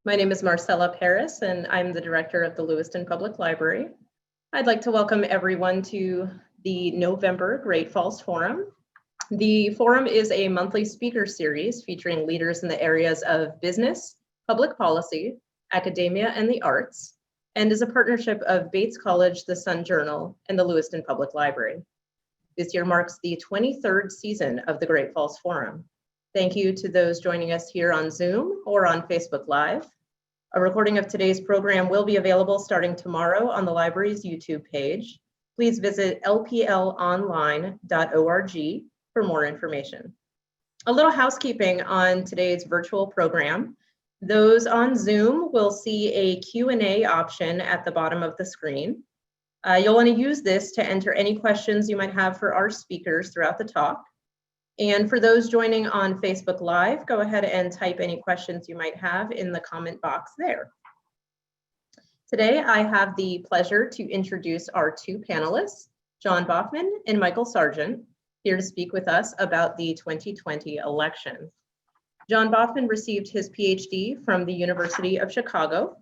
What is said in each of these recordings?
My name is Marcela Paris, and I'm the director of the Lewiston Public Library. I'd like to welcome everyone to the November Great Falls Forum. The forum is a monthly speaker series featuring leaders in the areas of business, public policy, academia, and the arts, and is a partnership of Bates College, the Sun Journal, and the Lewiston Public Library. This year marks the 23rd season of the Great Falls Forum. Thank you to those joining us here on Zoom or on Facebook Live. A recording of today's program will be available starting tomorrow on the library's YouTube page. Please visit lplonline.org for more information. A little housekeeping on today's virtual program. Those on Zoom will see a Q&A option at the bottom of the screen. You'll want to use this to enter any questions you might have for our speakers throughout the talk. And for those joining on Facebook Live, go ahead and type any questions you might have in the comment box there. Today, I have the pleasure to introduce our two panelists, John Baughman and Michael Sargent, here to speak with us about the 2020 election. John Baughman received his Ph.D. from the University of Chicago.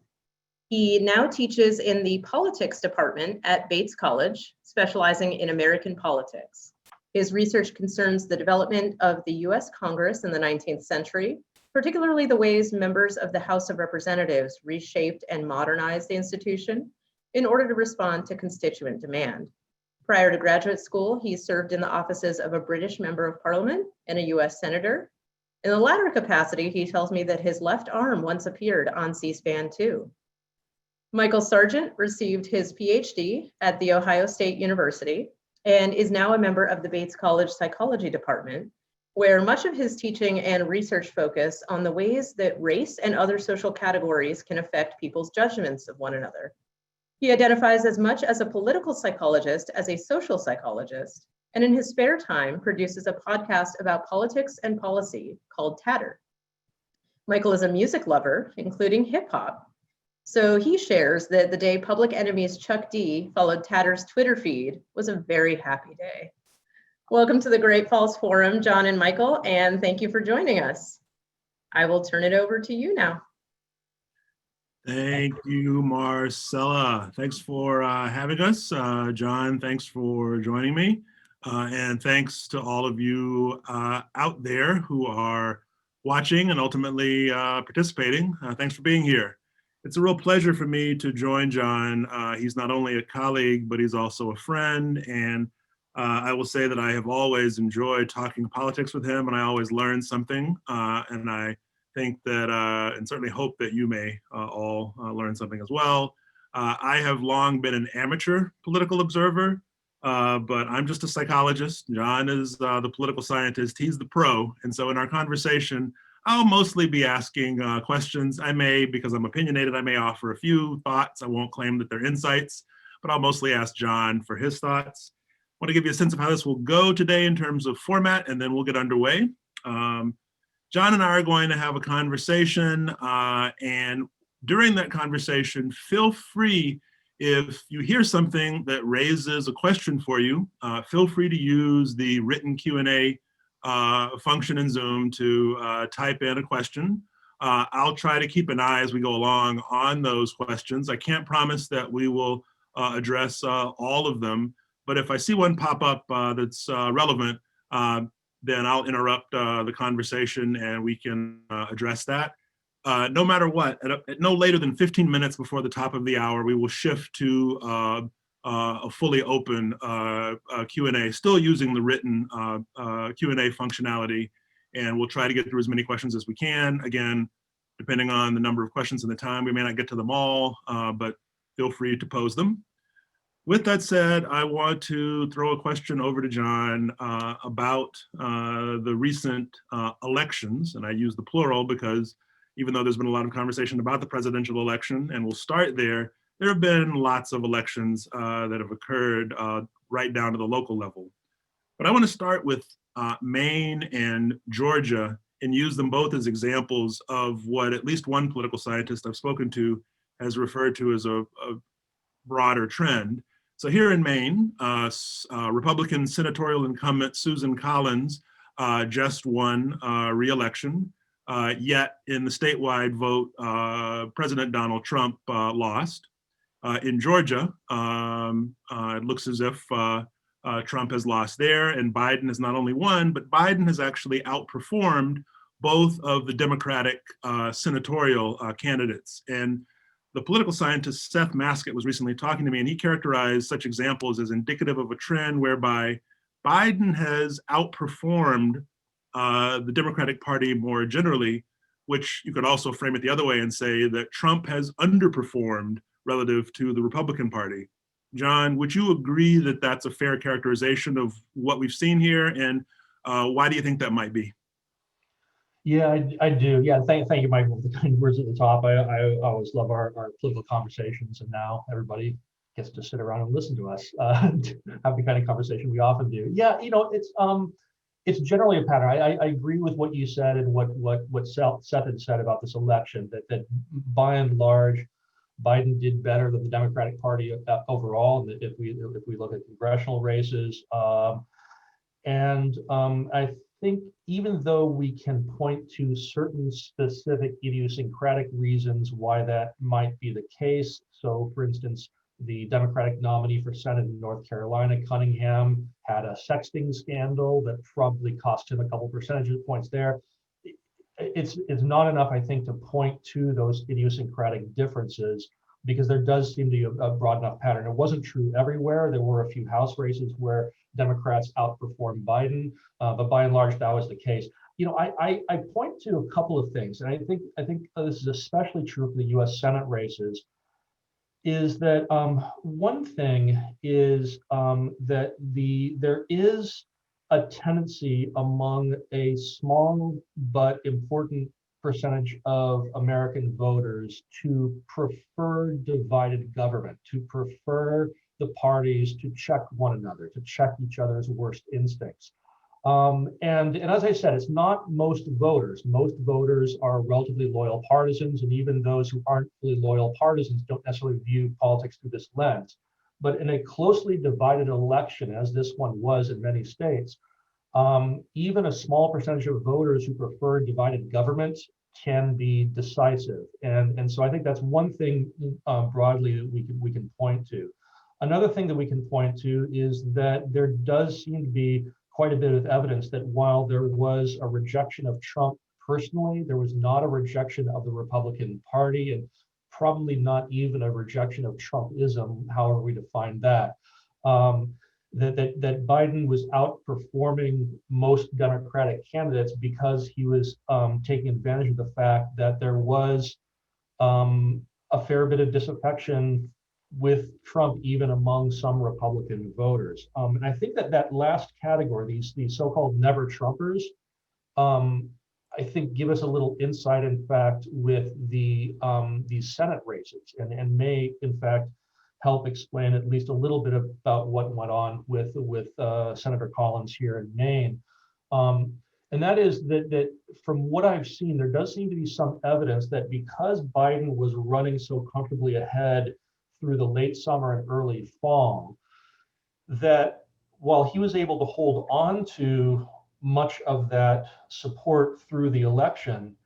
He now teaches in the politics department at Bates College, specializing in American politics. His research concerns the development of the US Congress in the 19th century, particularly the ways members of the House of Representatives reshaped and modernized the institution in order to respond to constituent demand. Prior to graduate school, he served in the offices of a British Member of Parliament and a US Senator. In the latter capacity, he tells me that his left arm once appeared on C-SPAN too. Michael Sargent received his PhD at The Ohio State University and is now a member of the Bates College Psychology Department, where much of his teaching and research focus on the ways that race and other social categories can affect people's judgments of one another. He identifies as much as a political psychologist as a social psychologist, and in his spare time produces a podcast about politics and policy called Tatter. Michael is a music lover, including hip hop. So he shares that the day Public Enemy's Chuck D followed Tatter's Twitter feed was a very happy day. Welcome to the Great Falls Forum, John and Michael, and thank you for joining us. I will turn it over to you now. Thank you, Marcela. Thanks for having us. John, thanks for joining me. And thanks to all of you out there who are watching and ultimately participating. Thanks for being here. It's a real pleasure for me to join John. He's not only a colleague, but he's also a friend. And I will say that I have always enjoyed talking politics with him, and I always learn something. And I think that, and certainly hope that you may all learn something as well. I have long been an amateur political observer, but I'm just a psychologist. John is the political scientist. He's the pro. And so in our conversation, I'll mostly be asking questions. I may, because I'm opinionated, I may offer a few thoughts. I won't claim that they're insights, but I'll mostly ask John for his thoughts. I want to give you a sense of how this will go today in terms of format, and then we'll get underway. John and I are going to have a conversation, and during that conversation, feel free, if you hear something that raises a question for you, feel free to use the written Q&A function in Zoom to type in a question. I'll try to keep an eye as we go along on those questions. I can't promise that we will address all of them, but if I see one pop up that's relevant, then I'll interrupt the conversation and we can address that. No matter what, at no later than 15 minutes before the top of the hour, we will shift to a fully open Q&A, still using the written Q&A functionality, and we'll try to get through as many questions as we can. Again, depending on the number of questions and the time, we may not get to them all, but feel free to pose them. With that said, I want to throw a question over to John about the recent elections, and I use the plural because even though there's been a lot of conversation about the presidential election, and we'll start there, there have been lots of elections that have occurred right down to the local level. But I want to start with Maine and Georgia and use them both as examples of what at least one political scientist I've spoken to has referred to as a broader trend. So here in Maine, Republican senatorial incumbent Susan Collins just won re-election. Yet in the statewide vote, President Donald Trump lost. In Georgia, it looks as if Trump has lost there, and Biden has not only won, but Biden has actually outperformed both of the Democratic senatorial candidates. And the political scientist Seth Maskett was recently talking to me, and he characterized such examples as indicative of a trend whereby Biden has outperformed the Democratic Party more generally, which you could also frame it the other way and say that Trump has underperformed relative to the Republican Party. John, would you agree that that's a fair characterization of what we've seen here, and why do you think that might be? Yeah, I do. Yeah, thank you, Michael, for the kind words at the top. I always love our political conversations, and now everybody gets to sit around and listen to us have the kind of conversation we often do. Yeah, it's generally a pattern. I agree with what you said and what Seth had said about this election, that by and large, Biden did better than the Democratic Party overall. If we look at congressional races, I think even though we can point to certain specific idiosyncratic reasons why that might be the case. So, for instance, the Democratic nominee for Senate in North Carolina, Cunningham, had a sexting scandal that probably cost him a couple percentage points there. It's not enough, I think, to point to those idiosyncratic differences, because there does seem to be a broad enough pattern. It wasn't true everywhere. There were a few House races where Democrats outperformed Biden, but by and large, that was the case. I point to a couple of things, and I think this is especially true for the U.S. Senate races, is that one thing is that there is a tendency among a small but important percentage of American voters to prefer divided government, to prefer the parties to check one another, to check each other's worst instincts. And as I said, it's not most voters. Most voters are relatively loyal partisans, and even those who aren't really loyal partisans don't necessarily view politics through this lens. But in a closely divided election, as this one was in many states, even a small percentage of voters who prefer divided government can be decisive. And so I think that's one thing broadly that we can point to. Another thing that we can point to is that there does seem to be quite a bit of evidence that while there was a rejection of Trump personally, there was not a rejection of the Republican Party, and probably not even a rejection of Trumpism, however we define that. That Biden was outperforming most Democratic candidates because he was taking advantage of the fact that there was a fair bit of disaffection with Trump, even among some Republican voters. And I think that last category, these so-called never Trumpers, I think give us a little insight, in fact, with these Senate races, and may, in fact, help explain at least a little bit about what went on with Senator Collins here in Maine. And that is that from what I've seen, there does seem to be some evidence that because Biden was running so comfortably ahead through the late summer and early fall, that while he was able to hold on to much of that support through the election,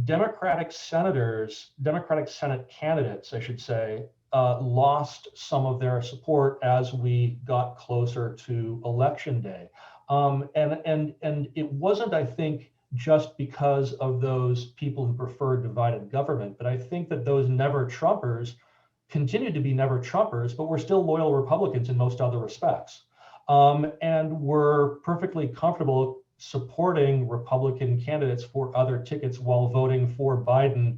Democratic Senate candidates, I should say, lost some of their support as we got closer to Election Day. And it wasn't, I think, just because of those people who preferred divided government, but I think that those never Trumpers continued to be never Trumpers, but were still loyal Republicans in most other respects, and were perfectly comfortable supporting Republican candidates for other tickets while voting for Biden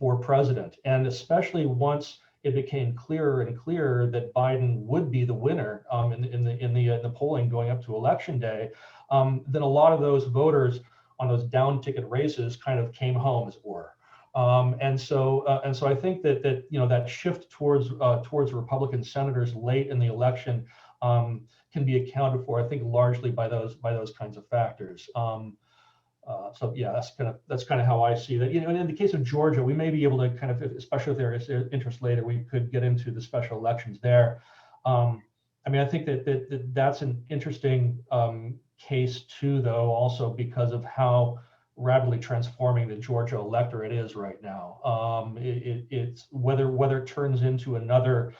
for president. And especially once it became clearer and clearer that Biden would be the winner in the polling going up to Election Day, then a lot of those voters on those down ticket races kind of came home, as it were. And so I think that that shift towards Republican senators late in the election can be accounted for, I think, largely by those kinds of factors. So yeah, that's kind of how I see that. In the case of Georgia, we may be able to kind of, especially if there is interest later, we could get into the special elections there. I mean, I think that that's an interesting case too, though, also because of how rapidly transforming the Georgia electorate is right now. It's whether it turns into another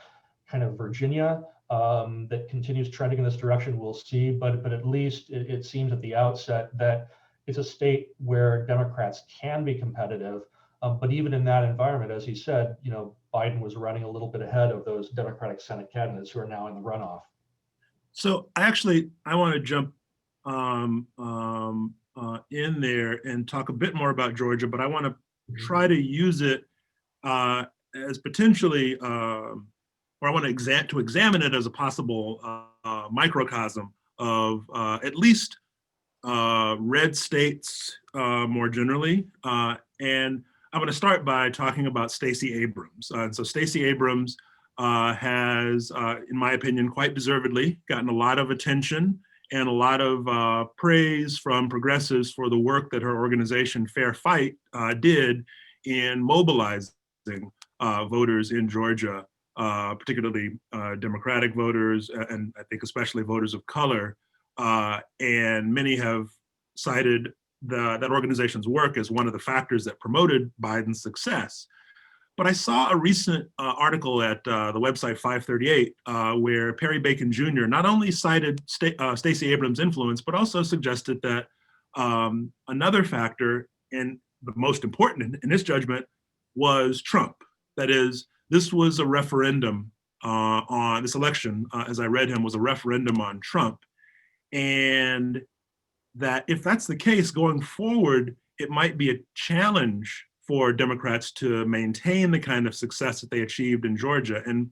kind of Virginia that continues trending in this direction, we'll see. But at least it seems at the outset that it's a state where Democrats can be competitive. But even in that environment, as he said, Biden was running a little bit ahead of those Democratic Senate candidates who are now in the runoff. So I want to jump in there and talk a bit more about Georgia, but I want to try to use it as potentially, or I want to examine it as a possible microcosm of at least red states more generally. And I'm going to start by talking about Stacey Abrams. And so Stacey Abrams has, in my opinion, quite deservedly gotten a lot of attention and a lot of praise from progressives for the work that her organization Fair Fight did in mobilizing voters in Georgia, particularly Democratic voters, and I think especially voters of color. And many have cited that organization's work as one of the factors that promoted Biden's success. But I saw a recent article at the website 538 where Perry Bacon Jr. not only cited Stacey Abrams' influence, but also suggested that another factor, and the most important in his judgment, was Trump. That is, this was a referendum on this election, as I read him, was a referendum on Trump. And that if that's the case going forward, it might be a challenge for Democrats to maintain the kind of success that they achieved in Georgia. And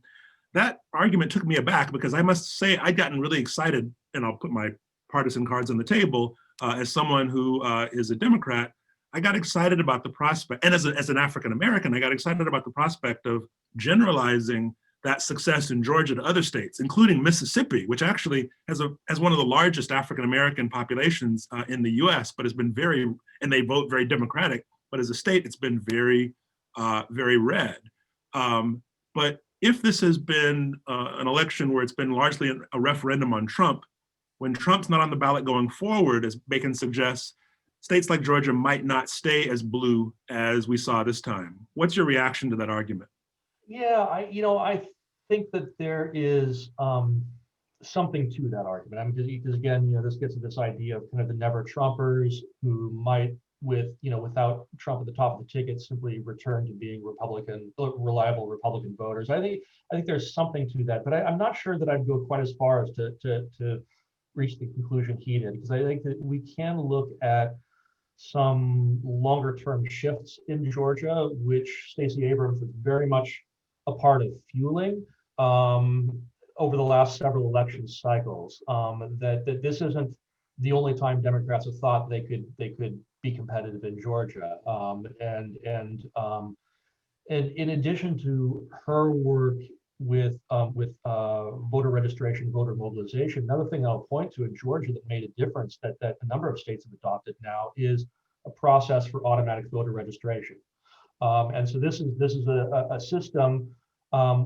that argument took me aback because I must say I'd gotten really excited, and I'll put my partisan cards on the table, as someone who is a Democrat. I got excited about the prospect, and as an African-American, I got excited about the prospect of generalizing that success in Georgia to other states, including Mississippi, which actually has one of the largest African-American populations in the US, but has been and they vote very Democratic, but as a state, it's been very, very red. But if this has been an election where it's been largely a referendum on Trump, when Trump's not on the ballot going forward, as Bacon suggests, states like Georgia might not stay as blue as we saw this time. What's your reaction to that argument? Yeah, I think that there is something to that argument. I mean, because again, this gets to this idea of kind of the never Trumpers who might, without Trump at the top of the ticket, simply return to being reliable Republican voters. I think there's something to that, but I'm not sure that I'd go quite as far as to reach the conclusion he did, because I think that we can look at some longer term shifts in Georgia, which Stacey Abrams was very much a part of fueling over the last several election cycles. That this isn't the only time Democrats have thought they could be competitive in Georgia. And in addition to her work with voter registration, voter mobilization, another thing I'll point to in Georgia that made a difference that a number of states have adopted now is a process for automatic voter registration. And so this is a system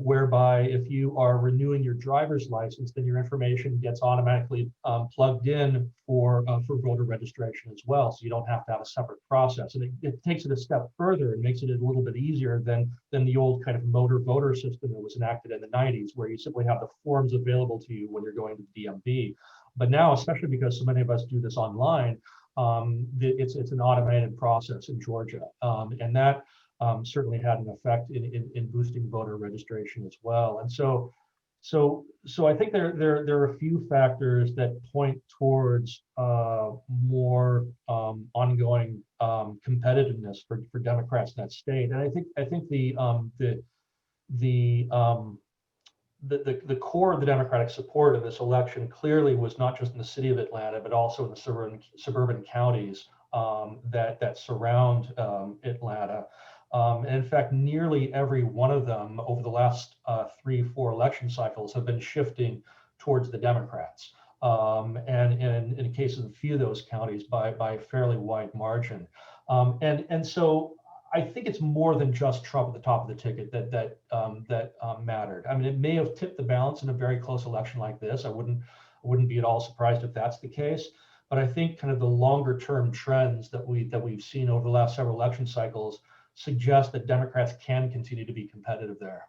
whereby if you are renewing your driver's license, then your information gets automatically plugged in for voter registration as well. So you don't have to have a separate process. And it takes it a step further and makes it a little bit easier than the old kind of motor voter system that was enacted in the 90s, where you simply have the forms available to you when you're going to the DMV. But now, especially because so many of us do this online, it's an automated process in Georgia. And that certainly had an effect in boosting voter registration as well. And so I think there are a few factors that point towards more ongoing competitiveness for Democrats in that state. And I think the core of the Democratic support of this election clearly was not just in the city of Atlanta, but also in the suburban counties that surround Atlanta. And in fact, nearly every one of them over the last 3-4 election cycles have been shifting towards the Democrats. And in the case of a few of those counties by a fairly wide margin. And so I think it's more than just Trump at the top of the ticket that mattered. I mean, it may have tipped the balance in a very close election like this. I wouldn't be at all surprised if that's the case. But I think kind of the longer term trends that we've seen over the last several election cycles suggest that Democrats can continue to be competitive there.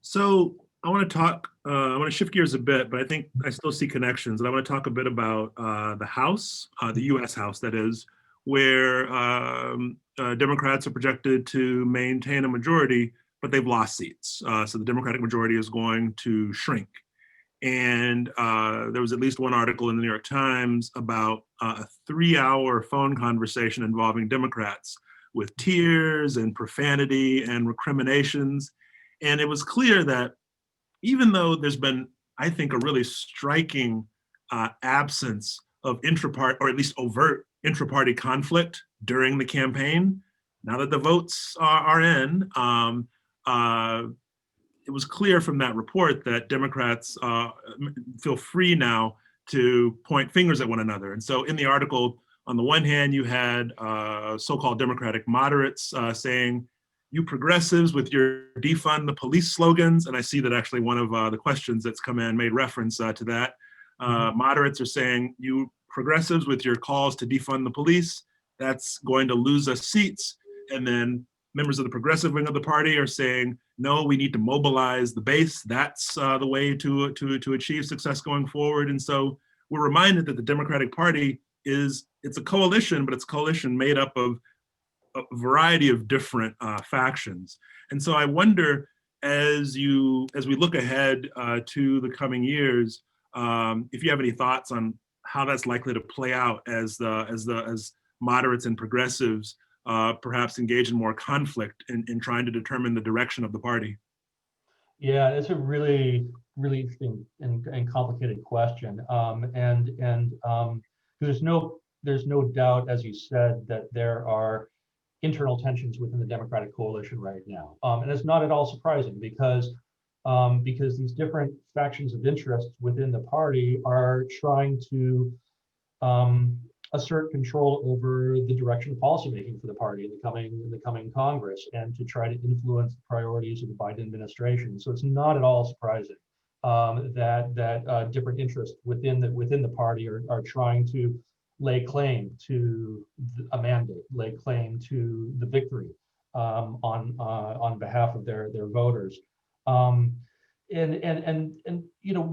So I want to talk, I want to shift gears a bit, but I think I still see connections. And I want to talk a bit about the House, the US House, that is, where Democrats are projected to maintain a majority, but they've lost seats. So the Democratic majority is going to shrink. And there was at least one article in the New York Times about a 3-hour phone conversation involving Democrats with tears and profanity and recriminations. And it was clear that even though there's been, I think, a really striking absence of intra-party, or at least overt intra-party conflict during the campaign, now that the votes are in, it was clear from that report that Democrats feel free now to point fingers at one another. And so in the article, on the one hand, you had so-called Democratic moderates saying, "You progressives with your defund the police slogans," and I see that actually one of the questions that's come in made reference to that. Moderates are saying, "You progressives with your calls to defund the police, that's going to lose us seats." And then members of the progressive wing of the party are saying, "No, we need to mobilize the base. That's the way to achieve success going forward." And so we're reminded that the Democratic Party it's a coalition, but it's a coalition made up of a variety of different factions. And so I wonder, as we look ahead to the coming years, if you have any thoughts on how that's likely to play out as moderates and progressives perhaps engage in more conflict in trying to determine the direction of the party. Yeah, it's a really, really interesting and complicated question. There's no doubt, as you said, that there are internal tensions within the Democratic coalition right now. And it's not at all surprising because these different factions of interest within the party are trying to assert control over the direction of policymaking for the party in the coming Congress, and to try to influence the priorities of the Biden administration. So it's not at all surprising that different interests within the party are trying to lay claim to a mandate, lay claim to the victory on behalf of their voters. And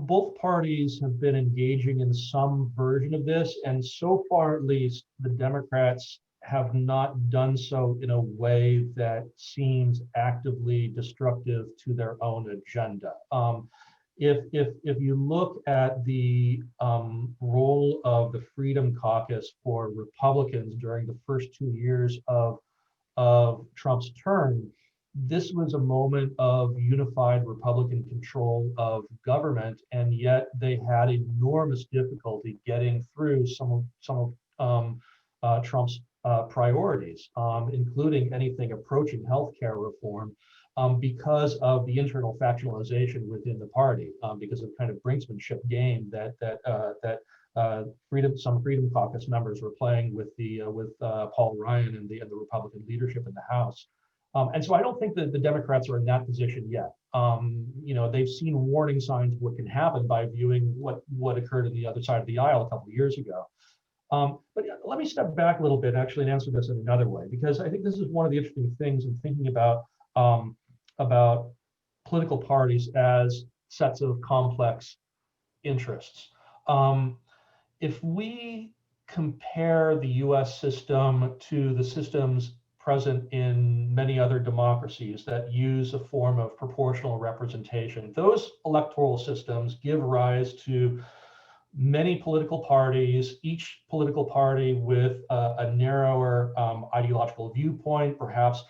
both parties have been engaging in some version of this, and so far at least the Democrats have not done so in a way that seems actively destructive to their own agenda. If you look at the role of the Freedom Caucus for Republicans during the first 2 years of Trump's term, this was a moment of unified Republican control of government, and yet they had enormous difficulty getting through some of Trump's priorities, including anything approaching healthcare reform, because of the internal factionalization within the party, because of kind of brinksmanship game that some Freedom Caucus members were playing with Paul Ryan and the Republican leadership in the House. And so I don't think that the Democrats are in that position yet. They've seen warning signs of what can happen by viewing what occurred on the other side of the aisle a couple of years ago. But let me step back a little bit actually and answer this in another way, because I think this is one of the interesting things in thinking about political parties as sets of complex interests. If we compare the US system to the systems present in many other democracies that use a form of proportional representation, those electoral systems give rise to many political parties, each political party with a narrower ideological viewpoint, perhaps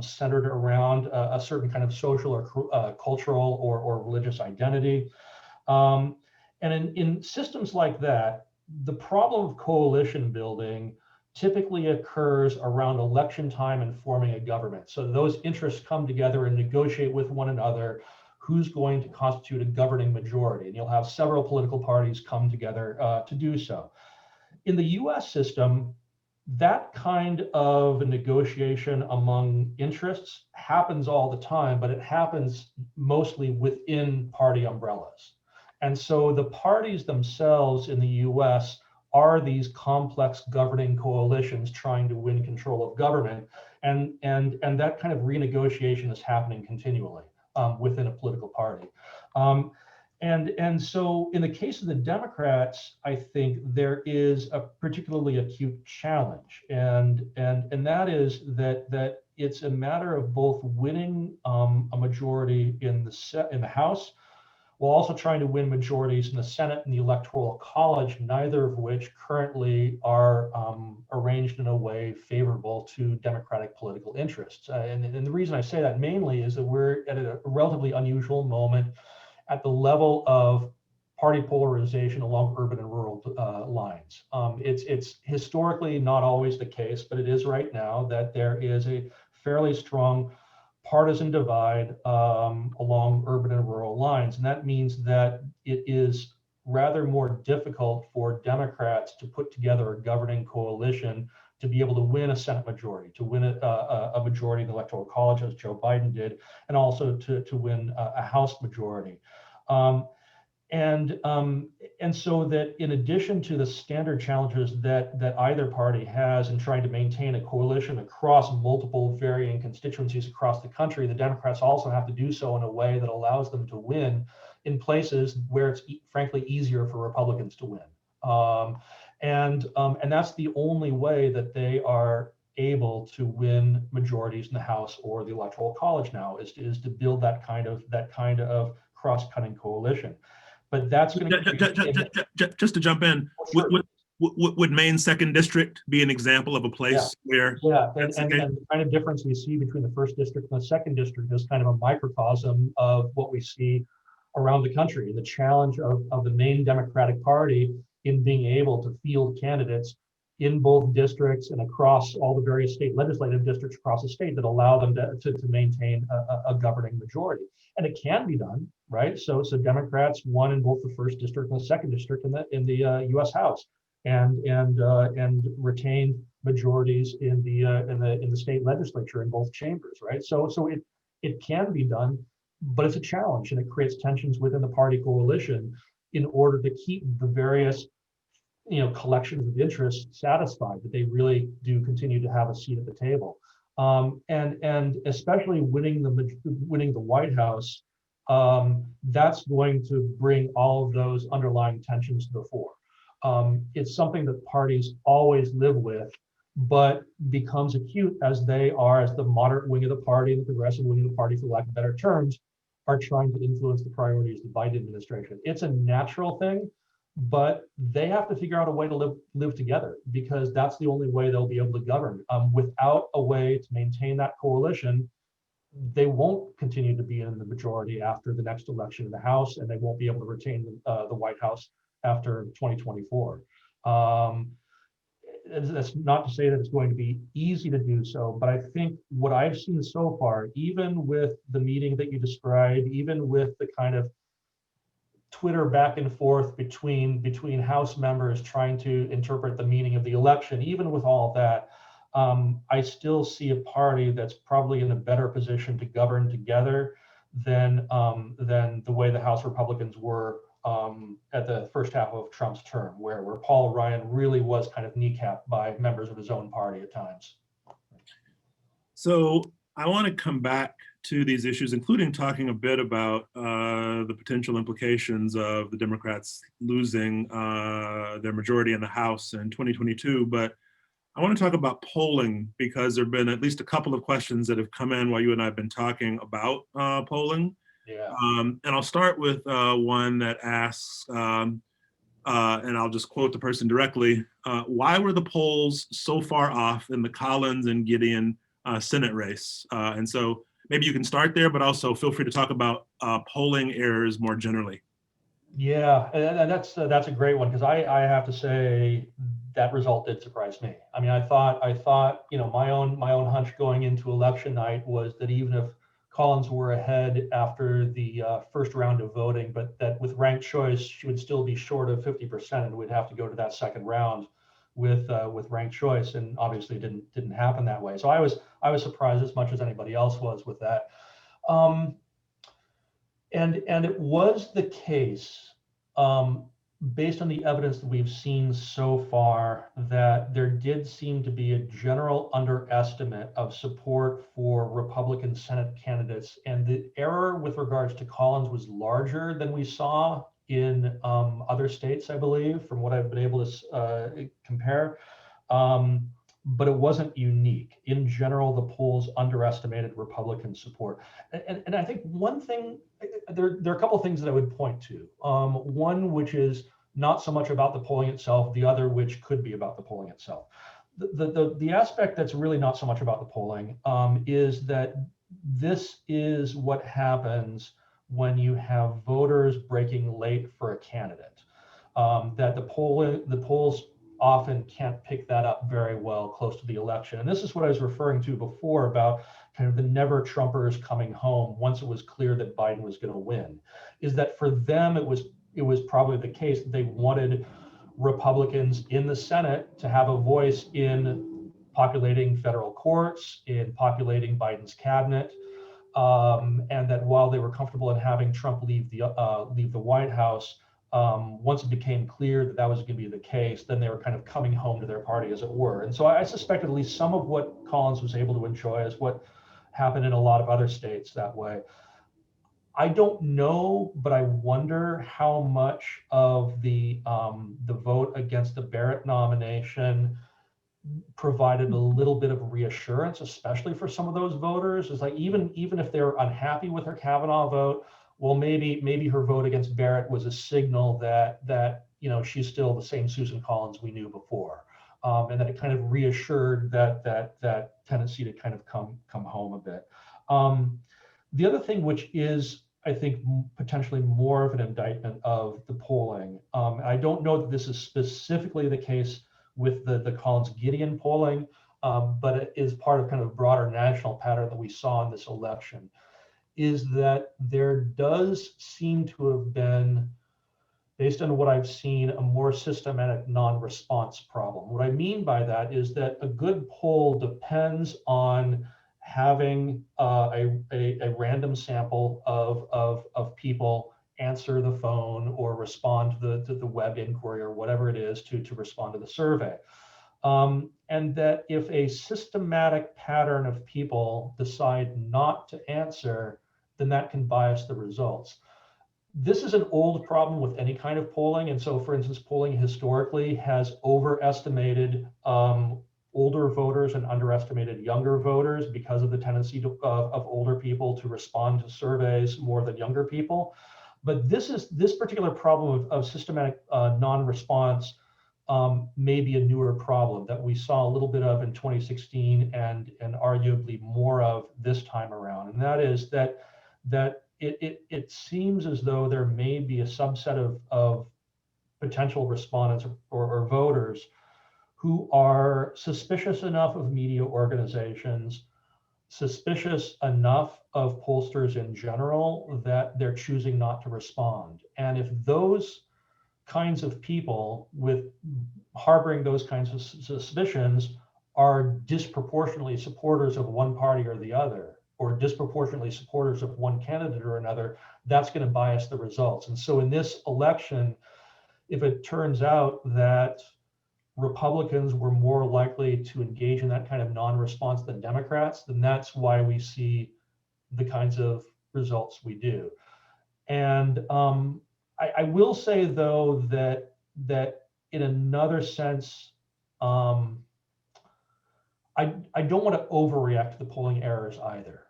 centered around a certain kind of social or cultural or religious identity. And in systems like that, the problem of coalition building typically occurs around election time and forming a government. So those interests come together and negotiate with one another who's going to constitute a governing majority. And you'll have several political parties come together to do so. In the US system, that kind of negotiation among interests happens all the time, but it happens mostly within party umbrellas. And so the parties themselves in the US are these complex governing coalitions trying to win control of government. And that kind of renegotiation is happening continually within a political party. And so in the case of the Democrats, I think there is a particularly acute challenge. And that is that it's a matter of both winning a majority in the House, while also trying to win majorities in the Senate and the Electoral College, neither of which currently are arranged in a way favorable to Democratic political interests. And the reason I say that mainly is that we're at a relatively unusual moment at the level of party polarization along urban and rural lines. It's historically not always the case, but it is right now that there is a fairly strong partisan divide along urban and rural lines. And that means that it is rather more difficult for Democrats to put together a governing coalition to be able to win a Senate majority, to win a majority in the Electoral College, as Joe Biden did, and also to win a House majority. And so that in addition to the standard challenges that either party has in trying to maintain a coalition across multiple varying constituencies across the country, the Democrats also have to do so in a way that allows them to win in places where it's frankly easier for Republicans to win. And that's the only way that they are able to win majorities in the House or the Electoral College now is to build that kind of cross-cutting coalition. But that's going to just to jump in. Sure. Would Maine's second district be an example of a place where? Yeah, and the kind of difference we see between the first district and the second district is kind of a microcosm of what we see around the country. The challenge of the Maine Democratic Party in being able to field candidates in both districts and across all the various state legislative districts across the state that allow them to maintain a governing majority. And it can be done, right? So Democrats won in both the first district and the second district in the U.S. House, and retained majorities in the state legislature in both chambers, right? So it can be done, but it's a challenge, and it creates tensions within the party coalition in order to keep the various collections of interests satisfied, that they really do continue to have a seat at the table. And especially winning the White House, that's going to bring all of those underlying tensions to the fore. It's something that parties always live with, but becomes acute as the moderate wing of the party and the progressive wing of the party, for lack of better terms, are trying to influence the priorities of the Biden administration. It's a natural thing, but they have to figure out a way to live together, because that's the only way they'll be able to govern. Without a way to maintain that coalition, they won't continue to be in the majority after the next election in the House, and they won't be able to retain the White House after 2024. That's not to say that it's going to be easy to do so, but I think what I've seen so far, even with the meeting that you described, even with the kind of Twitter back and forth between House members trying to interpret the meaning of the election, even with all of that, I still see a party that's probably in a better position to govern together than the way the House Republicans were at the first half of Trump's term, where Paul Ryan really was kind of kneecapped by members of his own party at times. So I want to come back to these issues, including talking a bit about the potential implications of the Democrats losing their majority in the House in 2022. But I want to talk about polling, because there have been at least a couple of questions that have come in while you and I have been talking about polling. Yeah. And I'll start with one that asks, and I'll just quote the person directly, why were the polls so far off in the Collins and Gideon Senate race? And so maybe you can start there, but also feel free to talk about polling errors more generally. Yeah, and that's a great one, because I have to say that result did surprise me. I mean, I thought my own hunch going into election night was that even if Collins were ahead after the first round of voting, but that with ranked choice she would still be short of 50%, and would have to go to that second round with ranked choice, and obviously it didn't happen that way. So I was surprised as much as anybody else was with that. And it was the case based on the evidence that we've seen so far, that there did seem to be a general underestimate of support for Republican Senate candidates. And the error with regards to Collins was larger than we saw in other states, I believe, from what I've been able to compare. But it wasn't unique. In general, the polls underestimated Republican support. And I think one thing, there are a couple of things that I would point to. One, which is not so much about the polling itself, the other, which could be about the polling itself. The aspect that's really not so much about the polling is that this is what happens when you have voters breaking late for a candidate. That the polls often can't pick that up very well close to the election. And this is what I was referring to before about kind of the never Trumpers coming home once it was clear that Biden was going to win, is that for them, it was probably the case that they wanted Republicans in the Senate to have a voice in populating federal courts, in populating Biden's cabinet, and that while they were comfortable in having Trump leave the White House, once it became clear that that was going to be the case, then they were kind of coming home to their party, as it were. And so I suspect at least some of what Collins was able to enjoy is what happened in a lot of other states that way. I don't know, but I wonder how much of the vote against the Barrett nomination provided a little bit of reassurance, especially for some of those voters. It's like even if they're unhappy with her Kavanaugh vote, well, maybe her vote against Barrett was a signal that she's still the same Susan Collins we knew before, and that it kind of reassured that tendency to kind of come home a bit. The other thing, which is I think potentially more of an indictment of the polling, I don't know that this is specifically the case with the Collins-Gideon polling, but it is part of kind of a broader national pattern that we saw in this election, is that there does seem to have been, based on what I've seen, a more systematic non-response problem. What I mean by that is that a good poll depends on having a random sample of people answer the phone or respond to the web inquiry or whatever it is to respond to the survey. And that if a systematic pattern of people decide not to answer, then that can bias the results. This is an old problem with any kind of polling. And so, for instance, polling historically has overestimated older voters and underestimated younger voters because of the tendency of older people to respond to surveys more than younger people. But this particular problem of systematic non-response may be a newer problem that we saw a little bit of in 2016 and arguably more of this time around. And that is that it seems as though there may be a subset of potential respondents or voters who are suspicious enough of media organizations, suspicious enough of pollsters in general, that they're choosing not to respond. And if those kinds of people with harboring those kinds of suspicions are disproportionately supporters of one party or the other, or disproportionately supporters of one candidate or another, that's going to bias the results. And so in this election, if it turns out that Republicans were more likely to engage in that kind of non-response than Democrats, then that's why we see the kinds of results we do. And I will say, though, that in another sense, I don't want to overreact to the polling errors either.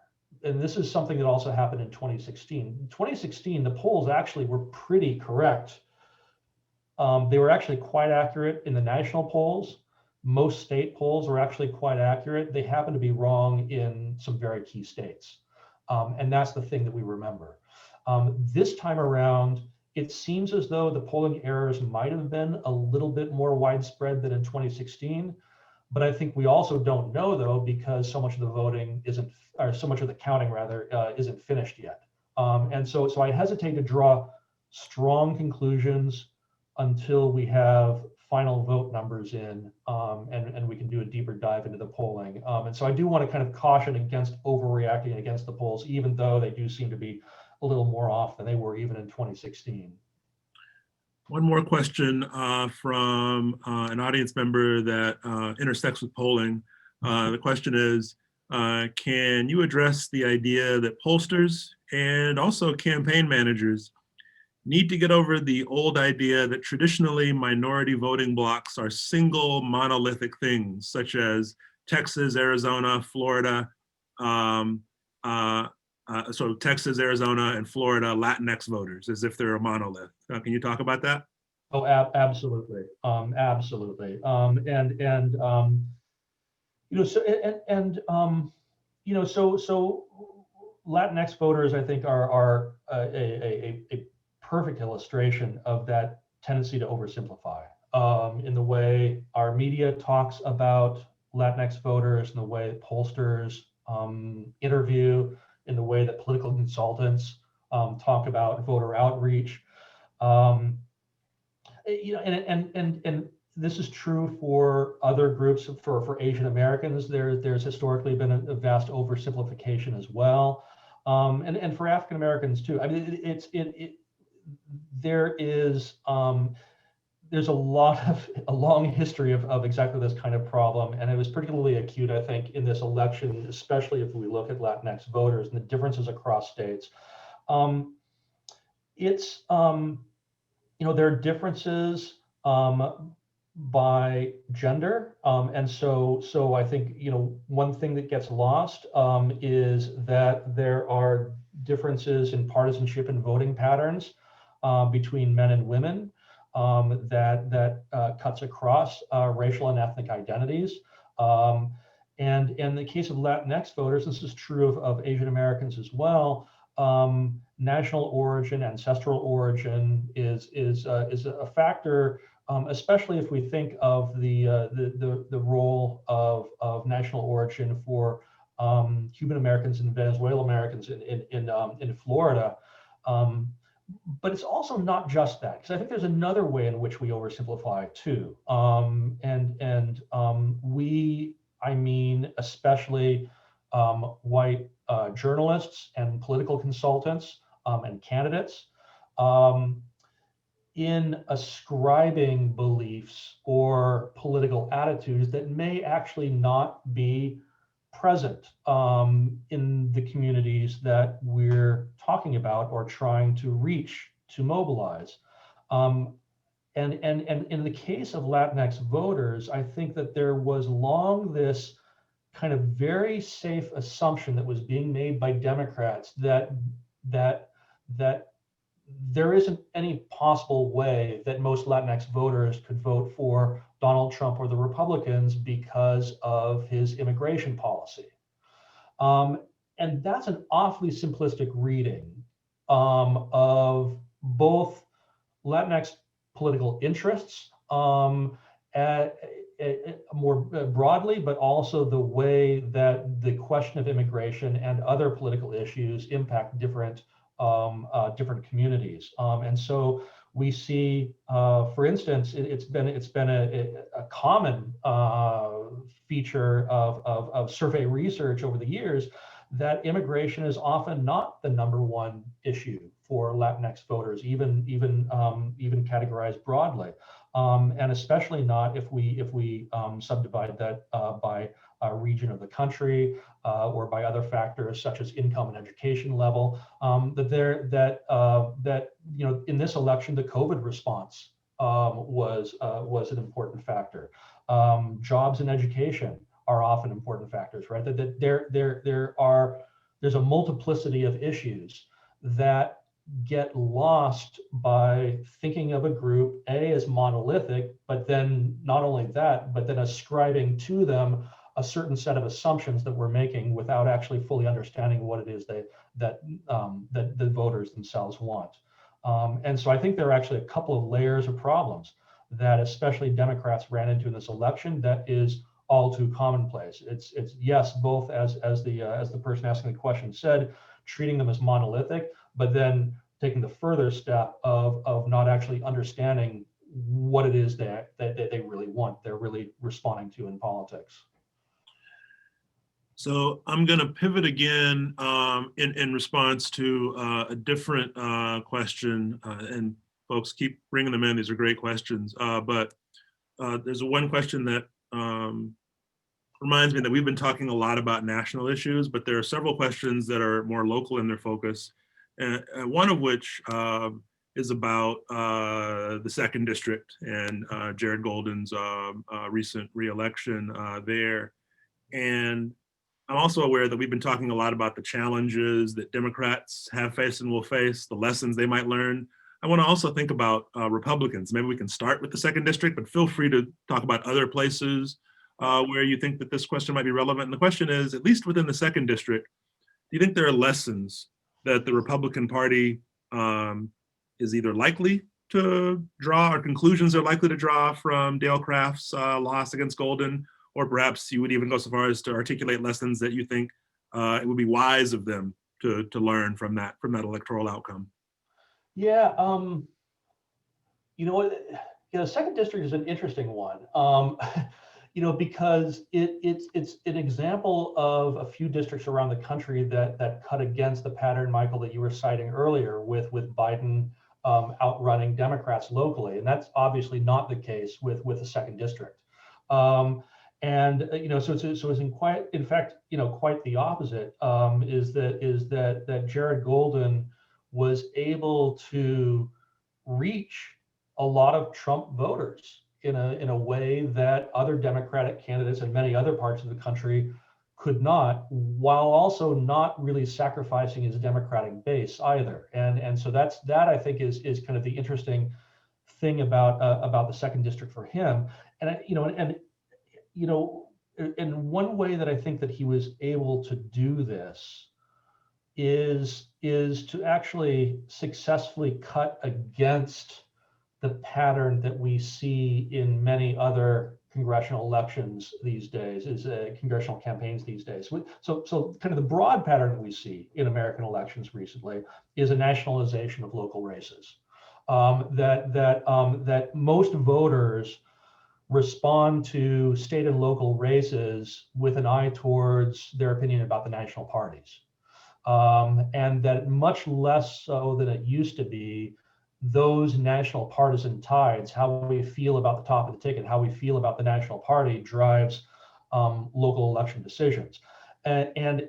And this is something that also happened in 2016. In 2016, the polls actually were pretty correct. They were actually quite accurate in the national polls. Most state polls were actually quite accurate. They happen to be wrong in some very key states. And that's the thing that we remember. This time around, it seems as though the polling errors might have been a little bit more widespread than in 2016. But I think we also don't know, though, because so much of the voting isn't, or so much of the counting rather, isn't finished yet. And so I hesitate to draw strong conclusions until we have final vote numbers in, and we can do a deeper dive into the polling. And so I do want to kind of caution against overreacting against the polls, even though they do seem to be a little more off than they were even in 2016. One more question from an audience member that intersects with polling. The question is, can you address the idea that pollsters and also campaign managers need to get over the old idea that traditionally minority voting blocks are single monolithic things, such as Texas, Arizona, Florida, so Texas, Arizona, and Florida Latinx voters, as if they're a monolith. Can you talk about that? Oh, absolutely, absolutely, you know, so you know, so Latinx voters, I think, are a perfect illustration of that tendency to oversimplify in the way our media talks about Latinx voters, in the way pollsters interview, in the way that political consultants talk about voter outreach. You know, and this is true for other groups. For Asian Americans, there's historically been a vast oversimplification as well, and for African Americans too. I mean, there's a long history of exactly this kind of problem, and it was particularly acute, I think, in this election, especially if we look at Latinx voters and the differences across states. It's you know, there are differences by gender, and so I think, you know, one thing that gets lost is that there are differences in partisanship and voting patterns between men and women that cuts across racial and ethnic identities. And in the case of Latinx voters, this is true of Asian Americans as well. National origin, ancestral origin is a factor, especially if we think of the role of national origin for Cuban Americans and Venezuelan Americans in Florida. But it's also not just that, because I think there's another way in which we oversimplify too. I mean, especially white journalists and political consultants and candidates in ascribing beliefs or political attitudes that may actually not be present in the communities that we're talking about or trying to reach, to mobilize. And in the case of Latinx voters, I think that there was long this kind of very safe assumption that was being made by Democrats that there isn't any possible way that most Latinx voters could vote for Donald Trump or the Republicans because of his immigration policy. And that's an awfully simplistic reading of both Latinx political interests more broadly, but also the way that the question of immigration and other political issues impact different communities. And so we see, for instance, it's been a common feature of survey research over the years that immigration is often not the -- issue for Latinx voters, even categorized broadly, and especially not if we subdivide that by region of the country or by other factors such as income and education level. That you know, in this election, the COVID response was an important factor. Jobs and education are often important factors, right? That there's a multiplicity of issues that get lost by thinking of a group as monolithic, but then not only that, but then ascribing to them a certain set of assumptions that we're making without actually fully understanding what it is that the voters themselves want. And so I think there are actually a couple of layers of problems that especially Democrats ran into in this election that is all too commonplace. It's yes, both as the person asking the question said, treating them as monolithic, but then taking the further step of not actually understanding what it is that they really want, they're really responding to in politics. So I'm going to pivot again in response to a different question, and folks keep bringing them in. These are great questions. But there's one question that reminds me that we've been talking a lot about national issues, but there are several questions that are more local in their focus. One of which is about the second district and Jared Golden's recent reelection there. And I'm also aware that we've been talking a lot about the challenges that Democrats have faced and will face, the lessons they might learn. I want to also think about Republicans. Maybe we can start with the second district, but feel free to talk about other places where you think that this question might be relevant. And the question is, at least within the second district, do you think there are lessons that the Republican Party is either likely to draw, or conclusions they're likely to draw from Dale Craft's loss against Golden? Or perhaps you would even go so far as to articulate lessons that you think it would be wise of them to learn from that electoral outcome. Yeah, second district is an interesting one. Because it's an example of a few districts around the country that cut against the pattern, Michael, that you were citing earlier with Biden outrunning Democrats locally, and that's obviously not the case with the second district. So it's in fact quite the opposite. Is that Jared Golden was able to reach a lot of Trump voters in a way that other Democratic candidates in many other parts of the country could not, while also not really sacrificing his Democratic base either. And so that I think is kind of the interesting thing about the second district for him. And one way that I think that he was able to do this is to actually successfully cut against the pattern that we see in many other congressional elections these days, is congressional campaigns these days. So kind of the broad pattern that we see in American elections recently is a nationalization of local races. That most voters respond to state and local races with an eye towards their opinion about the national parties. And that much less so than it used to be, those national partisan tides, how we feel about the top of the ticket, how we feel about the national party, drives local election decisions. And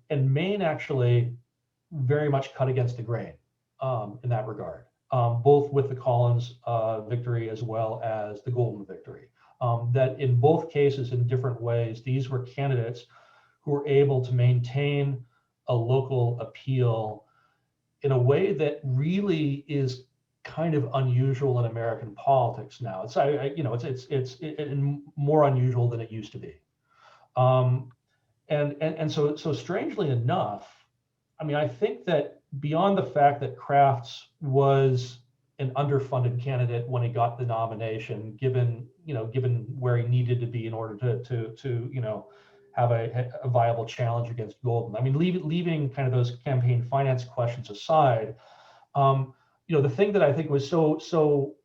Maine actually very much cut against the grain in that regard, both with the Collins victory as well as the Golden victory. That in both cases, in different ways, these were candidates who were able to maintain a local appeal in a way that really is kind of unusual in American politics now. It's more unusual than it used to be. And so strangely enough, I mean, I think that beyond the fact that Crafts was an underfunded candidate when he got the nomination, given where he needed to be in order to have a viable challenge against Golden. I mean, leaving kind of those campaign finance questions aside, the thing that I think was so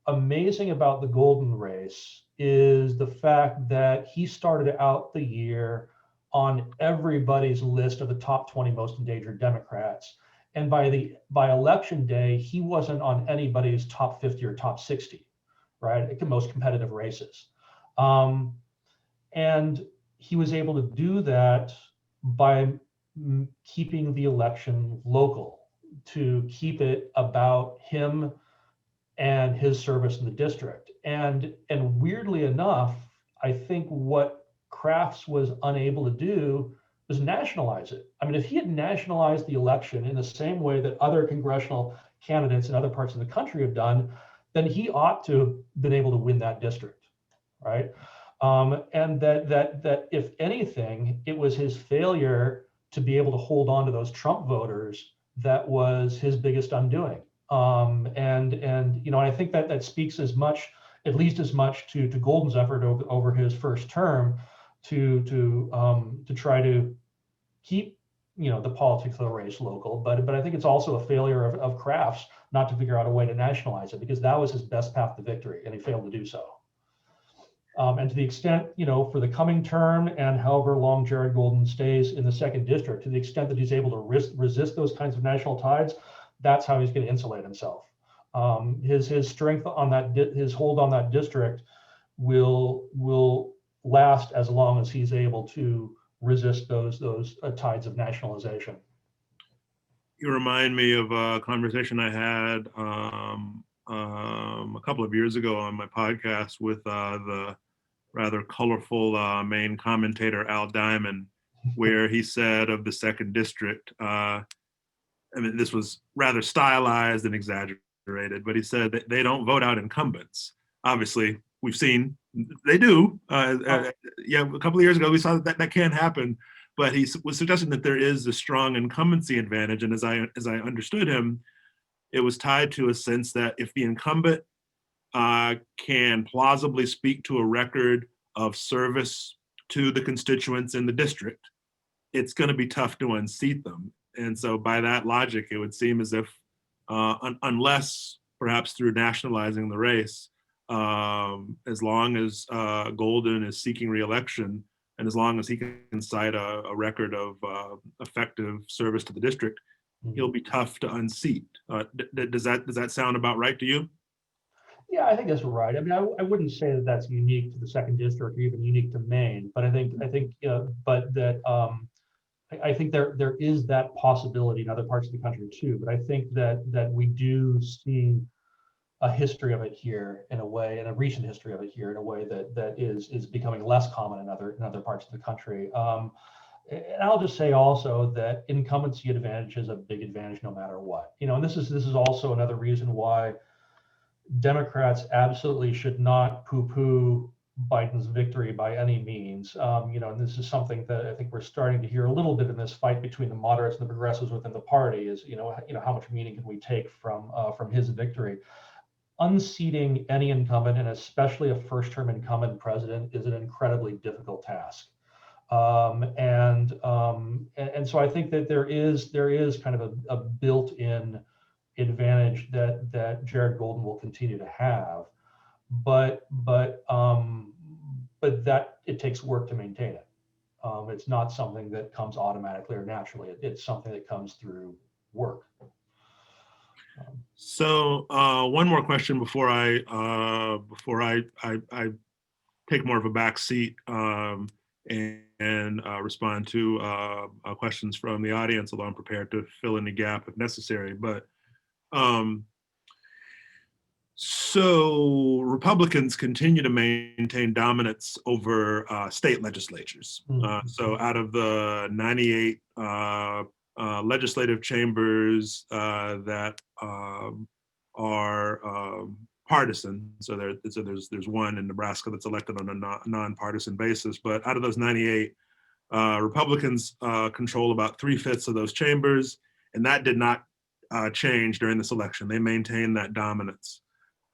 amazing about the Golden race is the fact that he started out the year on everybody's list of the top 20 most endangered Democrats. And by election day, he wasn't on anybody's top 50 or top 60, right? The most competitive races. And he was able to do that by keeping the election local, to keep it about him and his service in the district. And weirdly enough, I think what Crafts was unable to do was nationalize it. I mean, if he had nationalized the election in the same way that other congressional candidates in other parts of the country have done, then he ought to have been able to win that district, right? And that if anything, it was his failure to be able to hold on to those Trump voters that was his biggest undoing. And I think that speaks as much, at least as much, to Golden's effort over his first term to try to keep the politics of the race local. But I think it's also a failure of Crafts not to figure out a way to nationalize it, because that was his best path to victory, and he failed to do so. And to the extent, for the coming term and however long Jared Golden stays in the second district, to the extent that he's able to resist those kinds of national tides, that's how he's going to insulate himself. His strength on that, his hold on that district will last as long as he's able to resist those tides of nationalization. You remind me of a conversation I had a couple of years ago on my podcast with the rather colorful Maine commentator Al Diamond, where he said of the second district, I mean, this was rather stylized and exaggerated, but he said that they don't vote out incumbents. Obviously, we've seen they do. Yeah, a couple of years ago, we saw that can't happen. But he was suggesting that there is a strong incumbency advantage, and as I understood him, it was tied to a sense that if the incumbent can plausibly speak to a record of service to the constituents in the district, it's going to be tough to unseat them. And so by that logic, it would seem as if unless perhaps through nationalizing the race, as long as Golden is seeking reelection, and as long as he can cite a record of effective service to the district, he'll be tough to unseat. Does that sound about right to you? Yeah, I think that's right. I mean, I wouldn't say that that's unique to the second district or even unique to Maine, but I think there is that possibility in other parts of the country too. But I think that we do see a history of it here in a way, and a recent history of it here in a way that is becoming less common in other parts of the country. And I'll just say also that incumbency advantage is a big advantage no matter what. And this is also another reason why Democrats absolutely should not poo-poo Biden's victory by any means. And this is something that I think we're starting to hear a little bit in this fight between the moderates and the progressives within the party. Is how much meaning can we take from his victory? Unseating any incumbent, and especially a first-term incumbent president, is an incredibly difficult task. And so I think that there is kind of a built-in advantage that Jared Golden will continue to have, but that it takes work to maintain it. It's not something that comes automatically or naturally. It's something that comes through work. So one more question before I take more of a back seat and respond to questions from the audience, although I'm prepared to fill in the gap if necessary. But so Republicans continue to maintain dominance over state legislatures. So out of the 98 legislative chambers that are partisan, so there's one in Nebraska that's elected on a nonpartisan basis, but out of those 98, Republicans control about 3/5 of those chambers, and that did not change during this election. They maintained that dominance.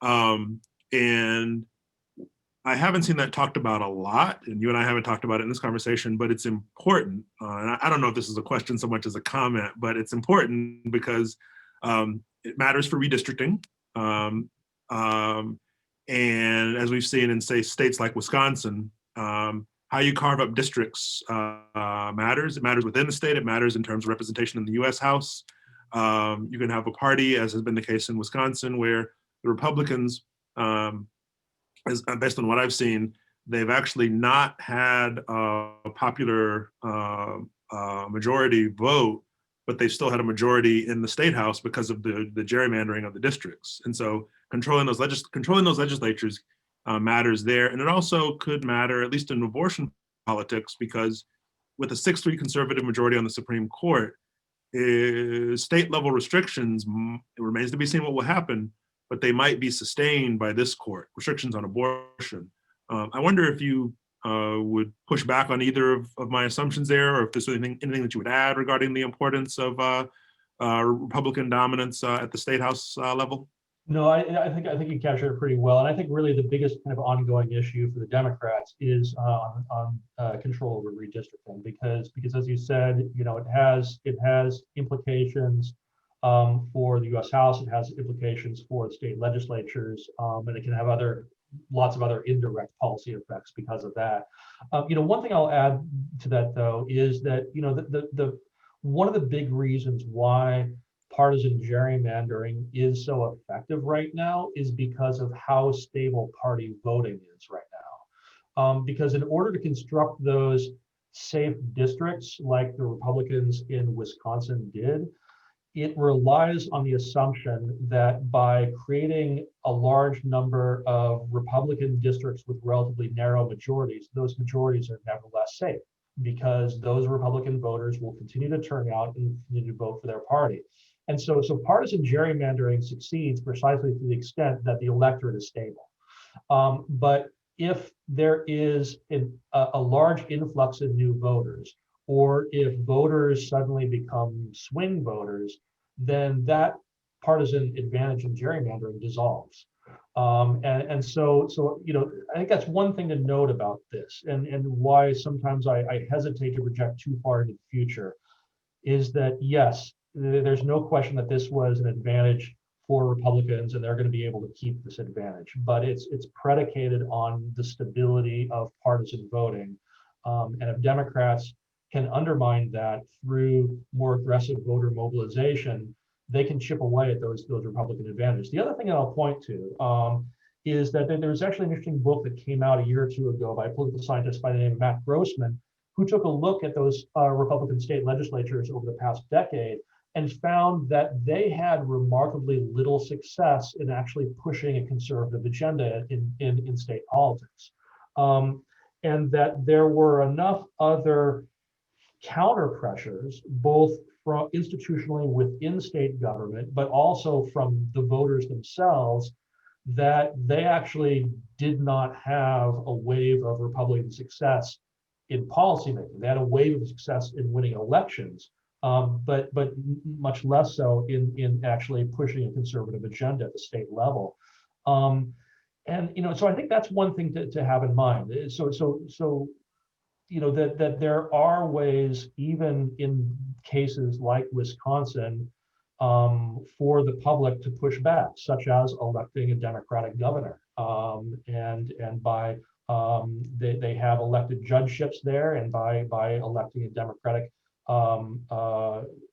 And I haven't seen that talked about a lot, and you and I haven't talked about it in this conversation, but it's important. And I don't know if this is a question so much as a comment, but it's important because it matters for redistricting. And as we've seen in, say, states like Wisconsin, how you carve up districts matters. It matters within the state. It matters in terms of representation in the U.S. House. You can have a party, as has been the case in Wisconsin, where the Republicans, based on what I've seen, they've actually not had a popular majority vote, but they've still had a majority in the state house because of the gerrymandering of the districts. And so controlling those legislatures matters there. And it also could matter, at least in abortion politics, because with a 6-3 conservative majority on the Supreme Court, state level restrictions, it remains to be seen what will happen, but they might be sustained by this court, restrictions on abortion. I wonder if you would push back on either of my assumptions there, or if there's anything that you would add regarding the importance of Republican dominance at the state house level. No, I think you captured it pretty well, and I think really the biggest kind of ongoing issue for the Democrats is on control over redistricting, because as you said, it has implications for the U.S. House. It has implications for the state legislatures, and it can have lots of other indirect policy effects because of that. One thing I'll add to that, though, is that the one of the big reasons why partisan gerrymandering is so effective right now is because of how stable party voting is right now. Because in order to construct those safe districts like the Republicans in Wisconsin did, it relies on the assumption that by creating a large number of Republican districts with relatively narrow majorities, those majorities are nevertheless safe because those Republican voters will continue to turn out and continue to vote for their party. And so partisan gerrymandering succeeds precisely to the extent that the electorate is stable. But if there is a large influx of new voters, or if voters suddenly become swing voters, then that partisan advantage in gerrymandering dissolves. And so I think that's one thing to note about this, and why sometimes I hesitate to project too far into the future, is that yes, there's no question that this was an advantage for Republicans, and they're going to be able to keep this advantage. But it's predicated on the stability of partisan voting, and if Democrats can undermine that through more aggressive voter mobilization, they can chip away at those Republican advantages. The other thing that I'll point to is that there was actually an interesting book that came out a year or two ago by a political scientist by the name of Matt Grossman, who took a look at those Republican state legislatures over the past decade and found that they had remarkably little success in actually pushing a conservative agenda in state politics. And that there were enough other counter pressures, both from institutionally within state government, but also from the voters themselves, that they actually did not have a wave of Republican success in policymaking. They had a wave of success in winning elections, but much less so in actually pushing a conservative agenda at the state level. And so I think that's one thing to have in mind. So that there are ways, even in cases like Wisconsin, for the public to push back, such as electing a Democratic governor, and by they have elected judgeships there, and by electing a Democratic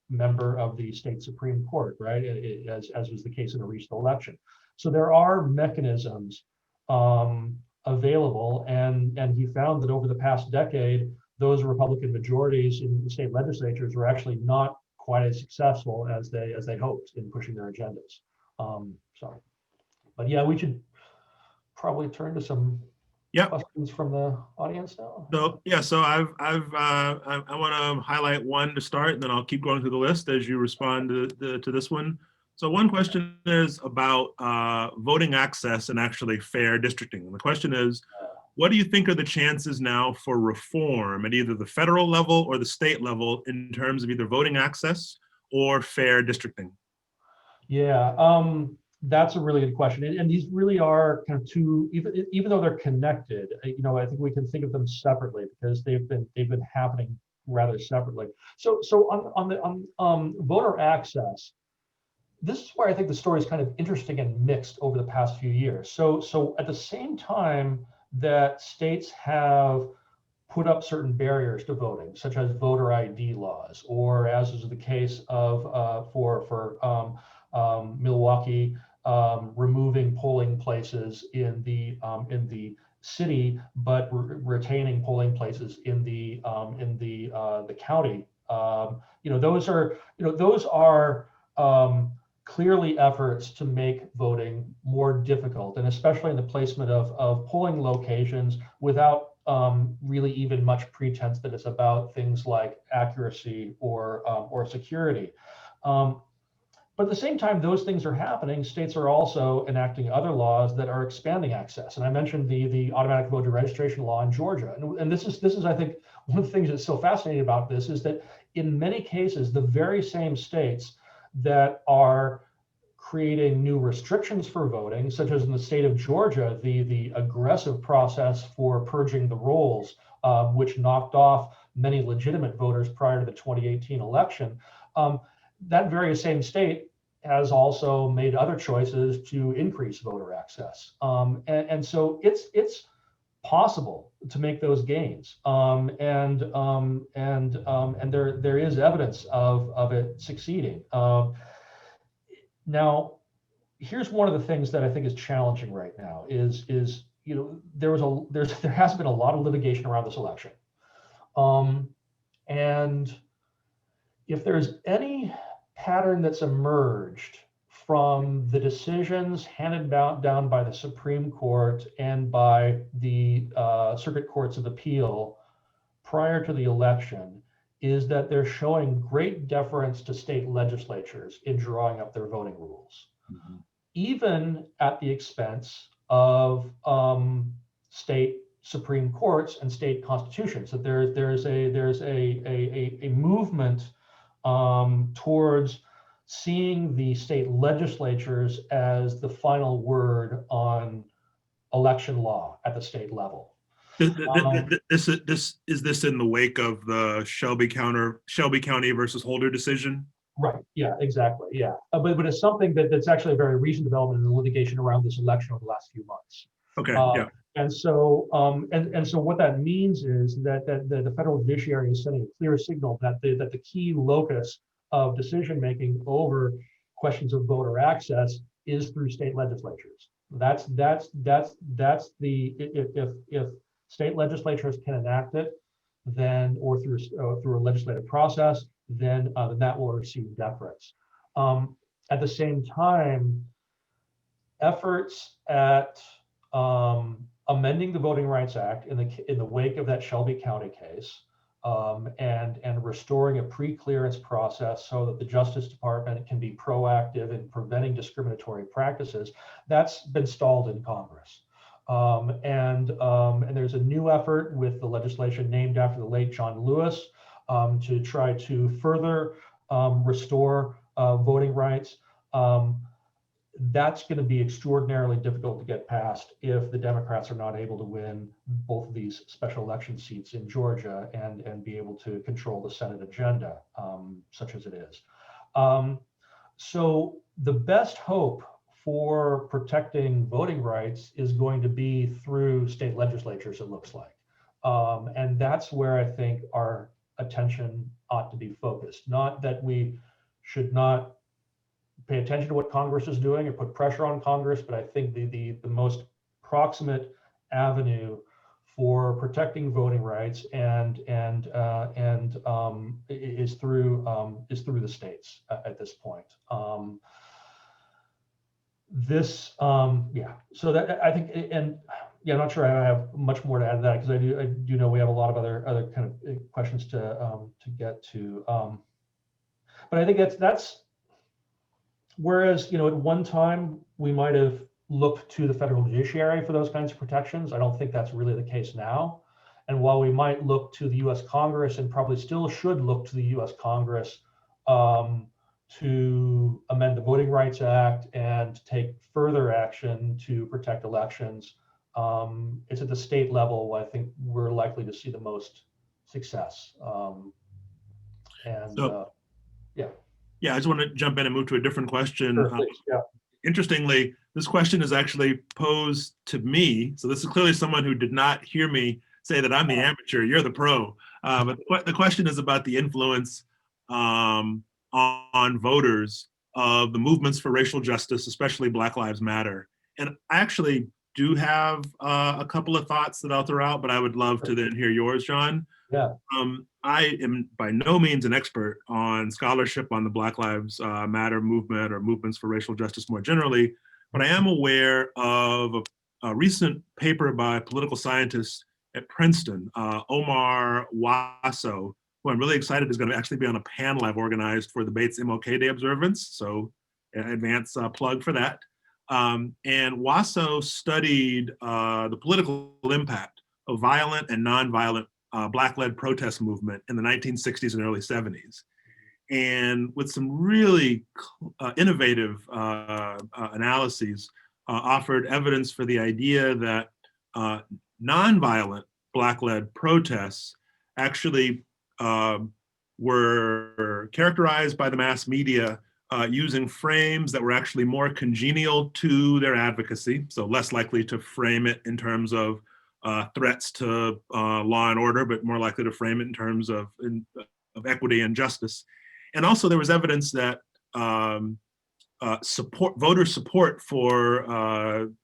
member of the state Supreme Court, right? As was the case in a recent election. So there are mechanisms available, and he found that over the past decade, those Republican majorities in the state legislatures were actually not quite as successful as they hoped in pushing their agendas. But yeah, we should probably turn to some questions from the audience now. So I want to highlight one to start, and then I'll keep going through the list as you respond to this one. So one question is about voting access and actually fair districting. And the question is, what do you think are the chances now for reform at either the federal level or the state level in terms of either voting access or fair districting? Yeah, that's a really good question. And these really are kind of two, even though they're connected, I think we can think of them separately because they've been happening rather separately. So on voter access, this is where I think the story is kind of interesting and mixed over the past few years. So at the same time that states have put up certain barriers to voting, such as voter ID laws, or as is the case of for Milwaukee, removing polling places in the city, but retaining polling places in the county. Those are clearly efforts to make voting more difficult, and especially in the placement of polling locations without really even much pretense that it's about things like accuracy or security. But at the same time, those things are happening. States are also enacting other laws that are expanding access. And I mentioned the automatic voter registration law in Georgia. And this is, I think, one of the things that's so fascinating about this is that in many cases, the very same states that are creating new restrictions for voting, such as in the state of Georgia, the aggressive process for purging the rolls, which knocked off many legitimate voters prior to the 2018 election, that very same state has also made other choices to increase voter access. And so it's possible to make those gains. And there is evidence of it succeeding. Now, here's one of the things that I think is challenging right now is there has been a lot of litigation around this election, and if there's any pattern that's emerged from the decisions handed down by the Supreme Court and by the circuit courts of appeal prior to the election, is that they're showing great deference to state legislatures in drawing up their voting rules, even at the expense of state Supreme Courts and state constitutions. So there's a movement towards seeing the state legislatures as the final word on election law at the state level. Is this in the wake of the Shelby County versus Holder decision? Right. Yeah. Exactly. Yeah. But it's something that's actually a very recent development in the litigation around this election over the last few months. Okay. Yeah. And so what that means is that the federal judiciary is sending a clear signal that the key locus of decision making over questions of voter access is through state legislatures. That's the if state legislatures can enact it, then or through a legislative process, then that will receive deference. At the same time, efforts at amending the Voting Rights Act in the wake of that Shelby County case, and restoring a pre-clearance process so that the Justice Department can be proactive in preventing discriminatory practices, that's been stalled in Congress. And there's a new effort with the legislation named after the late John Lewis to try to further restore voting rights. That's going to be extraordinarily difficult to get past if the Democrats are not able to win both of these special election seats in Georgia and be able to control the Senate agenda, such as it is. So the best hope for protecting voting rights is going to be through state legislatures, it looks like. And that's where I think our attention ought to be focused. Not that we should not pay attention to what Congress is doing or put pressure on Congress, but I think the most proximate avenue for protecting voting rights is through the states at this point. So that I think, and yeah, I'm not sure I have much more to add to that because I do know we have a lot of other kind of questions to get to. But I think that's whereas, at one time we might have looked to the federal judiciary for those kinds of protections. I don't think that's really the case now. And while we might look to the US Congress and probably still should look to the US Congress to amend the Voting Rights Act and take further action to protect elections, it's at the state level I think we're likely to see the most success. Yeah, I just want to jump in and move to a different question. Sure, please, yeah. Interestingly, this question is actually posed to me. So this is clearly someone who did not hear me say that I'm the amateur, you're the pro. But the question is about the influence on voters of the movements for racial justice, especially Black Lives Matter. And I actually do have a couple of thoughts that I'll throw out, but I would love to then hear yours, John. Yeah. I am by no means an expert on scholarship on the Black Lives Matter movement or movements for racial justice more generally, but I am aware of a recent paper by a political scientist at Princeton, Omar Wasso, who I'm really excited is going to actually be on a panel I've organized for the Bates MLK Day observance. So advance plug for that. And Wasso studied the political impact of violent and nonviolent Black-led protest movement in the 1960s and early 70s. And with some really innovative analyses, offered evidence for the idea that nonviolent Black-led protests actually were characterized by the mass media using frames that were actually more congenial to their advocacy, so less likely to frame it in terms of threats to law and order, but more likely to frame it in terms of equity and justice. And also there was evidence that voter support for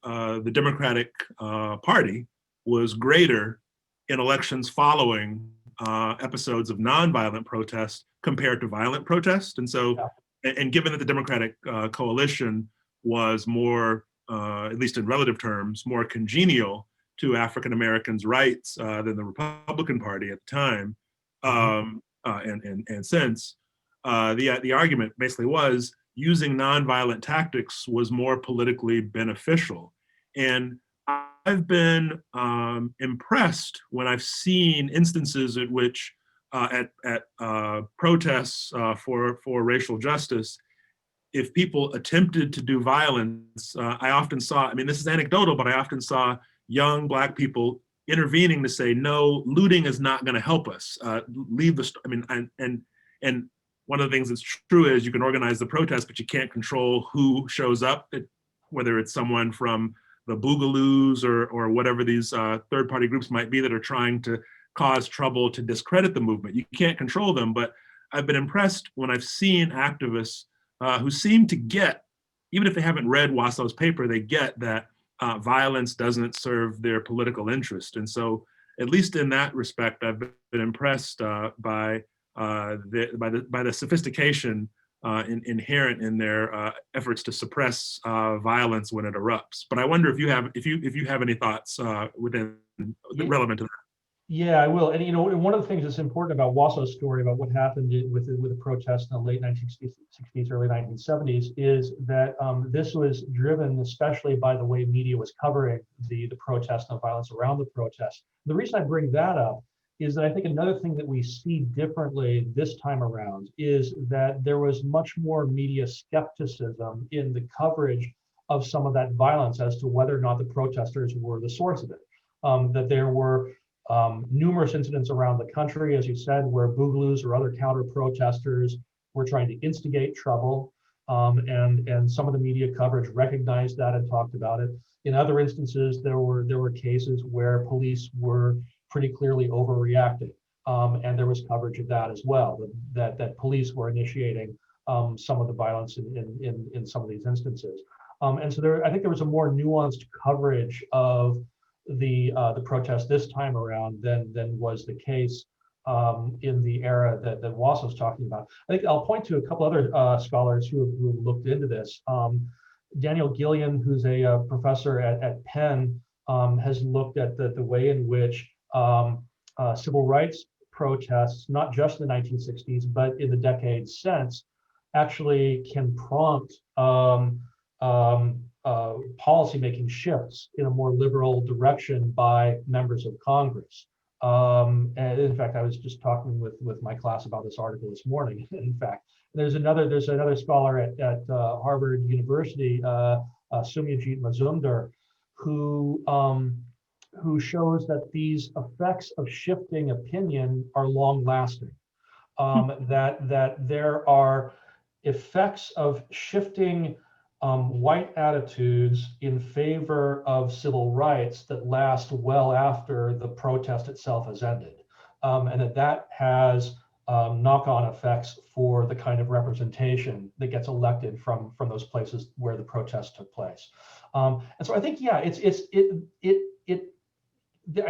the Democratic Party was greater in elections following episodes of nonviolent protest compared to violent protest. And so, and given that the Democratic coalition was more, at least in relative terms, more congenial to African Americans' rights than the Republican Party at the time, and since, the argument basically was using nonviolent tactics was more politically beneficial. And I've been impressed when I've seen instances at which at protests for racial justice, if people attempted to do violence, I often saw, I mean, this is anecdotal, but I often saw young Black people intervening to say, no, looting is not going to help us. Leave the, I mean, and one of the things that's true is you can organize the protest, but you can't control who shows up, whether it's someone from the Boogaloos or whatever these third-party groups might be that are trying to cause trouble to discredit the movement. You can't control them, but I've been impressed when I've seen activists who seem to get, even if they haven't read Wasso's paper, they get that violence doesn't serve their political interest. And so, at least in that respect, I've been impressed by the sophistication inherent in their efforts to suppress violence when it erupts. But I wonder if you have any thoughts relevant to that. Yeah, I will. And one of the things that's important about Wasso's story about what happened with the protests in the late 1960s, early 1970s is that this was driven especially by the way media was covering the protests and the violence around the protests. The reason I bring that up is that I think another thing that we see differently this time around is that there was much more media skepticism in the coverage of some of that violence as to whether or not the protesters were the source of it. That there were numerous incidents around the country, as you said, where Boogaloos or other counter protesters were trying to instigate trouble, and some of the media coverage recognized that and talked about it. In other instances, there were cases where police were pretty clearly overreacting, and there was coverage of that as well. That police were initiating some of the violence in some of these instances, and so I think there was a more nuanced coverage of the protest this time around than was the case in the era that Wasso's talking about. I think I'll point to a couple other scholars who looked into this. Daniel Gillian, who's a professor at Penn, has looked at the way in which civil rights protests, not just in the 1960s, but in the decades since, actually can prompt policymaking shifts in a more liberal direction by members of Congress. And in fact, I was just talking with my class about this article this morning. In fact, there's another scholar at Harvard University, Sumyajit Mazumdar, who shows that these effects of shifting opinion are long-lasting. That there are effects of shifting white attitudes in favor of civil rights that last well after the protest itself has ended, and that has knock-on effects for the kind of representation that gets elected from those places where the protest took place. And so I think, yeah, I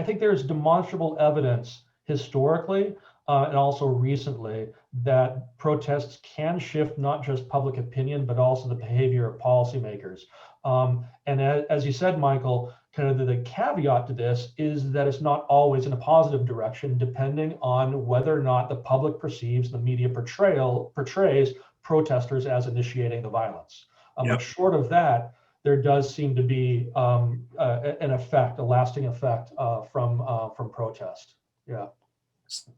think there's demonstrable evidence historically and also recently that protests can shift not just public opinion, but also the behavior of policymakers. And as you said, Michael, kind of the caveat to this is that it's not always in a positive direction, depending on whether or not the public perceives, the media portrays protesters as initiating the violence. But short of that, there does seem to be an effect, a lasting effect from protest. Yeah.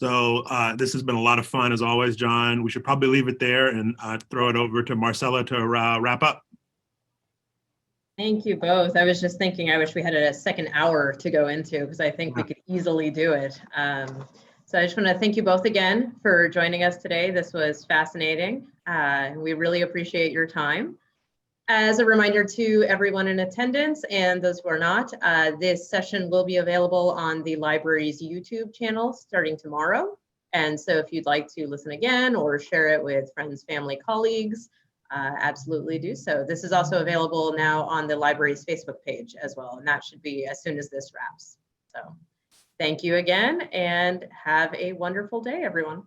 So this has been a lot of fun as always, John. We should probably leave it there and throw it over to Marcela to wrap up. Thank you both. I was just thinking, I wish we had a second hour to go into because I think we could easily do it. So I just want to thank you both again for joining us today. This was fascinating. We really appreciate your time. As a reminder to everyone in attendance and those who are not, this session will be available on the library's YouTube channel starting tomorrow. And so if you'd like to listen again or share it with friends, family, colleagues, absolutely do so. This is also available now on the library's Facebook page as well, and that should be as soon as this wraps. So thank you again, and have a wonderful day, everyone.